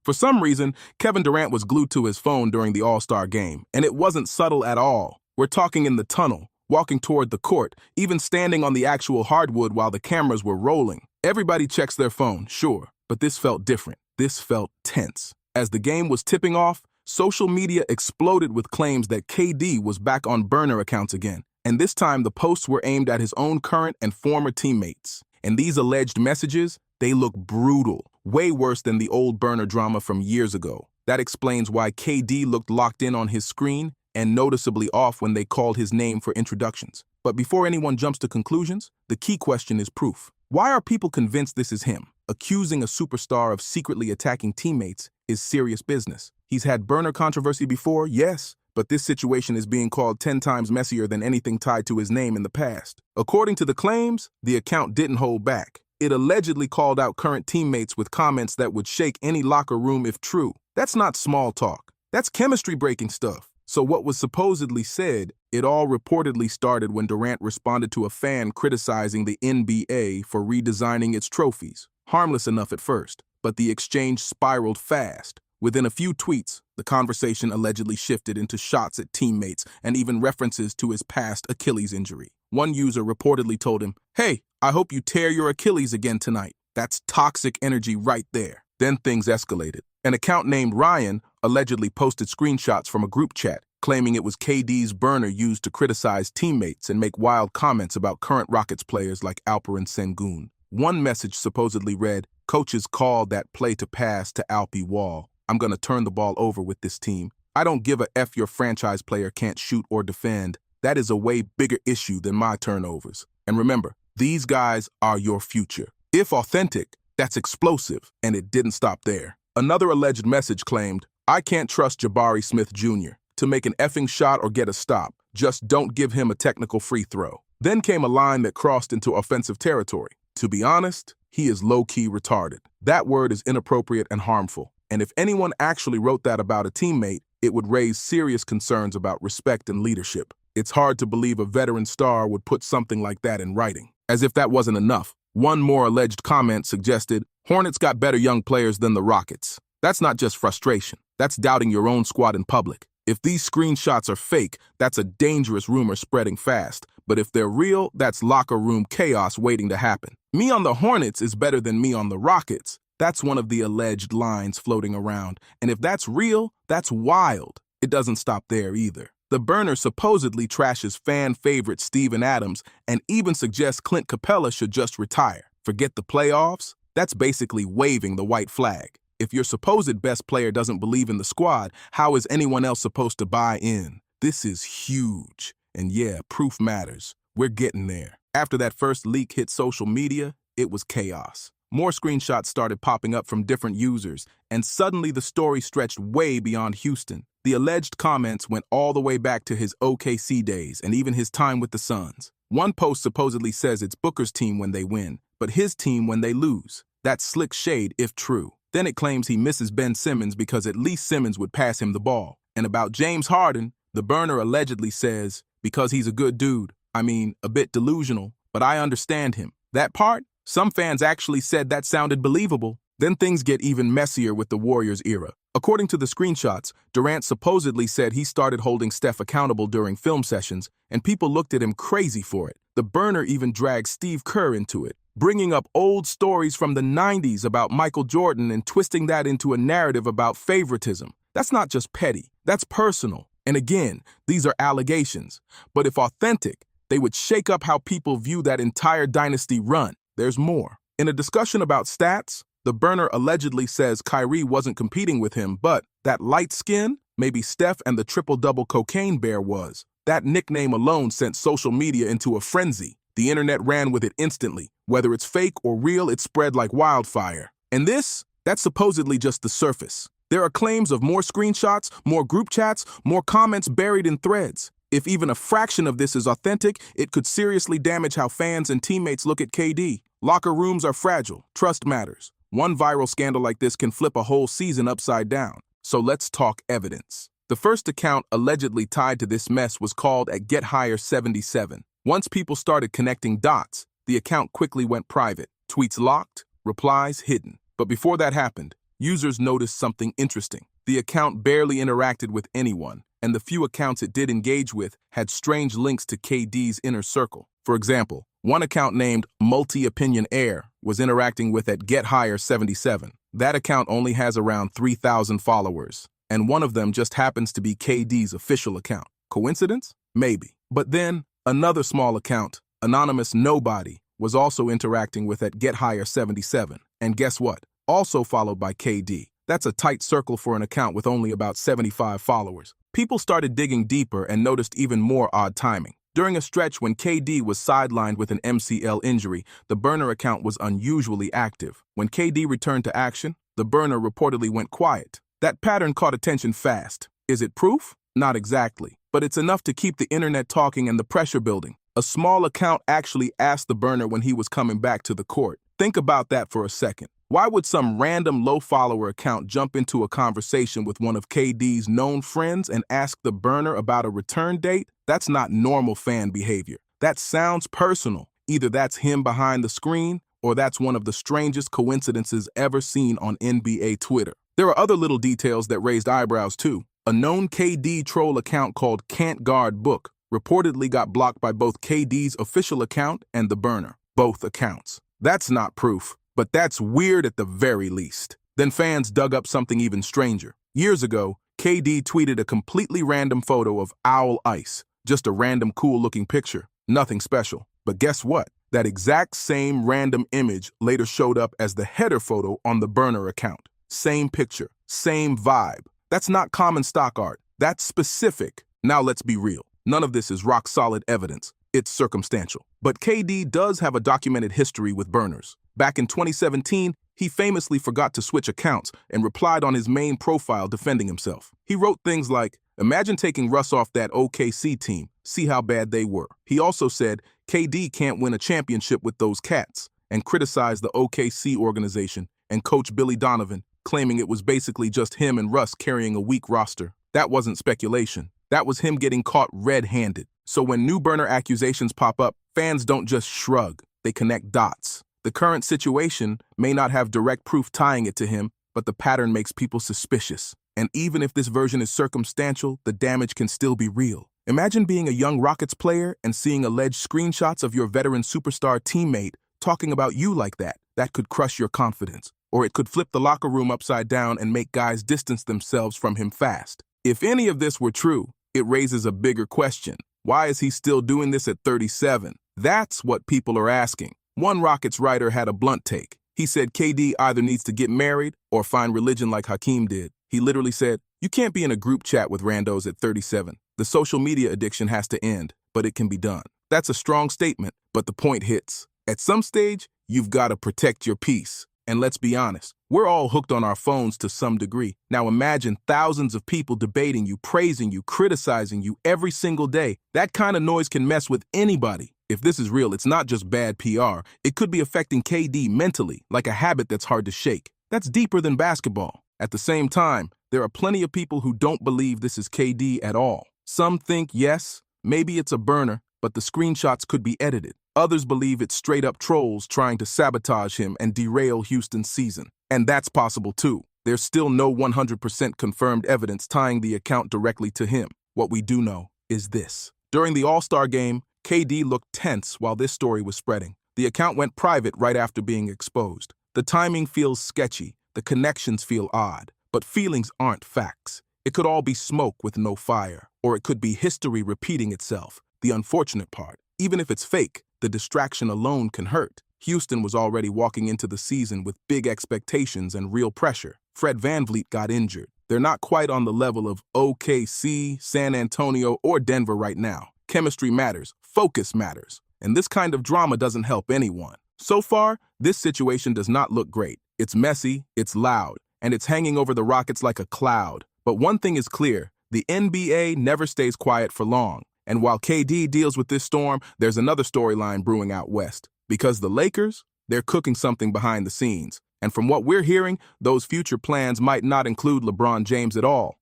For some reason, Kevin Durant was glued to his phone during the All-Star game, and it wasn't subtle at all. We're talking in the tunnel, walking toward the court, even standing on the actual hardwood while the cameras were rolling. Everybody checks their phone, sure, but this felt different. This felt tense. As the game was tipping off, social media exploded with claims that KD was back on burner accounts again, and this time the posts were aimed at his own current and former teammates. And these alleged messages, they look brutal, way worse than the old burner drama from years ago. That explains why KD looked locked in on his screen and noticeably off when they called his name for introductions. But before anyone jumps to conclusions, the key question is proof. Why are people convinced this is him? Accusing a superstar of secretly attacking teammates is serious business. He's had burner controversy before, yes, but this situation is being called 10 times messier than anything tied to his name in the past. According to the claims, the account didn't hold back. It allegedly called out current teammates with comments that would shake any locker room if true. That's not small talk. That's chemistry-breaking stuff. So what was supposedly said, it all reportedly started when Durant responded to a fan criticizing the NBA for redesigning its trophies. Harmless enough at first, but the exchange spiraled fast. Within a few tweets, the conversation allegedly shifted into shots at teammates and even references to his past Achilles injury. One user reportedly told him, "Hey, I hope you tear your Achilles again tonight." That's toxic energy right there. Then things escalated. An account named Ryan allegedly posted screenshots from a group chat, claiming it was KD's burner used to criticize teammates and make wild comments about current Rockets players like Alperen Sengun. One message supposedly read, "Coaches called that play to pass to Alpi Wall. I'm gonna turn the ball over with this team. I don't give a F your franchise player can't shoot or defend. That is a way bigger issue than my turnovers. And remember, these guys are your future." If authentic, that's explosive, and it didn't stop there. Another alleged message claimed, "I can't trust Jabari Smith Jr. to make an effing shot or get a stop. Just don't give him a technical free throw." Then came a line that crossed into offensive territory. "To be honest, he is low-key retarded." That word is inappropriate and harmful. And if anyone actually wrote that about a teammate, it would raise serious concerns about respect and leadership. It's hard to believe a veteran star would put something like that in writing. As if that wasn't enough, one more alleged comment suggested, "Hornets got better young players than the Rockets." That's not just frustration. That's doubting your own squad in public. If these screenshots are fake, that's a dangerous rumor spreading fast. But if they're real, that's locker room chaos waiting to happen. "Me on the Hornets is better than me on the Rockets." That's one of the alleged lines floating around. And if that's real, that's wild. It doesn't stop there either. The burner supposedly trashes fan favorite Steven Adams and even suggests Clint Capella should just retire. Forget the playoffs? That's basically waving the white flag. If your supposed best player doesn't believe in the squad, how is anyone else supposed to buy in? This is huge. And yeah, proof matters. We're getting there. After that first leak hit social media, it was chaos. More screenshots started popping up from different users, and suddenly the story stretched way beyond Houston. The alleged comments went all the way back to his OKC days and even his time with the Suns. One post supposedly says it's Booker's team when they win, but his team when they lose. That's slick shade if true. Then it claims he misses Ben Simmons because at least Simmons would pass him the ball. And about James Harden, the burner allegedly says, "Because he's a good dude. I mean, a bit delusional, but I understand him." That part? Some fans actually said that sounded believable. Then things get even messier with the Warriors era. According to the screenshots, Durant supposedly said he started holding Steph accountable during film sessions, and people looked at him crazy for it. The burner even dragged Steve Kerr into it, bringing up old stories from the 90s about Michael Jordan and twisting that into a narrative about favoritism. That's not just petty, that's personal. And again, these are allegations. But if authentic, they would shake up how people view that entire dynasty run. There's more. In a discussion about stats, the burner allegedly says Kyrie wasn't competing with him, but that light skin, maybe Steph and the triple-double cocaine bear was. That nickname alone sent social media into a frenzy. The internet ran with it instantly. Whether it's fake or real, it spread like wildfire. And that's supposedly just the surface. There are claims of more screenshots, more group chats, more comments buried in threads. If even a fraction of this is authentic, it could seriously damage how fans and teammates look at KD. Locker rooms are fragile. Trust matters. One viral scandal like this can flip a whole season upside down. So let's talk evidence. The first account allegedly tied to this mess was called at GetHigher77. Once people started connecting dots, the account quickly went private. Tweets locked, replies hidden. But before that happened, users noticed something interesting. The account barely interacted with anyone, and the few accounts it did engage with had strange links to KD's inner circle. For example, one account named Multi-Opinion Air was interacting with at GetHigher77. That account only has around 3,000 followers, and one of them just happens to be KD's official account. Coincidence? Maybe. But then, another small account, Anonymous Nobody, was also interacting with at GetHigher77. And guess what? Also followed by KD. That's a tight circle for an account with only about 75 followers. People started digging deeper and noticed even more odd timing. During a stretch when KD was sidelined with an MCL injury, the burner account was unusually active. When KD returned to action, the burner reportedly went quiet. That pattern caught attention fast. Is it proof? Not exactly, but it's enough to keep the internet talking and the pressure building. A small account actually asked the burner when he was coming back to the court. Think about that for a second. Why would some random low-follower account jump into a conversation with one of KD's known friends and ask the burner about a return date? That's not normal fan behavior. That sounds personal. Either that's him behind the screen, or that's one of the strangest coincidences ever seen on NBA Twitter. There are other little details that raised eyebrows too. A known KD troll account called Can't Guard Book reportedly got blocked by both KD's official account and the burner. Both accounts. That's not proof, but that's weird at the very least. Then fans dug up something even stranger. Years ago, KD tweeted a completely random photo of Owl Ice, just a random cool-looking picture, nothing special. But guess what? That exact same random image later showed up as the header photo on the burner account. Same picture, same vibe. That's not common stock art. That's specific. Now let's be real. None of this is rock-solid evidence. It's circumstantial. But KD does have a documented history with burners. Back in 2017, he famously forgot to switch accounts and replied on his main profile defending himself. He wrote things like, "Imagine taking Russ off that OKC team. See how bad they were." He also said, "KD can't win a championship with those cats," and criticized the OKC organization and coach Billy Donovan, claiming it was basically just him and Russ carrying a weak roster. That wasn't speculation. That was him getting caught red-handed. So when new burner accusations pop up, fans don't just shrug, they connect dots. The current situation may not have direct proof tying it to him, but the pattern makes people suspicious. And even if this version is circumstantial, the damage can still be real. Imagine being a young Rockets player and seeing alleged screenshots of your veteran superstar teammate talking about you like that. That could crush your confidence. Or it could flip the locker room upside down and make guys distance themselves from him fast. If any of this were true, it raises a bigger question. Why is he still doing this at 37? That's what people are asking. One Rockets writer had a blunt take. He said KD either needs to get married or find religion like Hakeem did. He literally said, "You can't be in a group chat with randos at 37. The social media addiction has to end, but it can be done." That's a strong statement, but the point hits. At some stage, you've got to protect your peace. And let's be honest, we're all hooked on our phones to some degree. Now imagine thousands of people debating you, praising you, criticizing you every single day. That kind of noise can mess with anybody. If this is real, it's not just bad PR. It could be affecting KD mentally, like a habit that's hard to shake. That's deeper than basketball. At the same time, there are plenty of people who don't believe this is KD at all. Some think, yes, maybe it's a burner, but the screenshots could be edited. Others believe it's straight-up trolls trying to sabotage him and derail Houston's season. And that's possible too. There's still no 100% confirmed evidence tying the account directly to him. What we do know is this. During the All-Star game, KD looked tense while this story was spreading. The account went private right after being exposed. The timing feels sketchy. The connections feel odd. But feelings aren't facts. It could all be smoke with no fire. Or it could be history repeating itself. The unfortunate part, even if it's fake, the distraction alone can hurt. Houston was already walking into the season with big expectations and real pressure. Fred VanVleet got injured. They're not quite on the level of OKC, San Antonio, or Denver right now. Chemistry matters. Focus matters. And this kind of drama doesn't help anyone. So far, this situation does not look great. It's messy, it's loud, and it's hanging over the Rockets like a cloud. But one thing is clear, the NBA never stays quiet for long. And while KD deals with this storm, there's another storyline brewing out west. Because the Lakers, they're cooking something behind the scenes. And from what we're hearing, those future plans might not include LeBron James at all.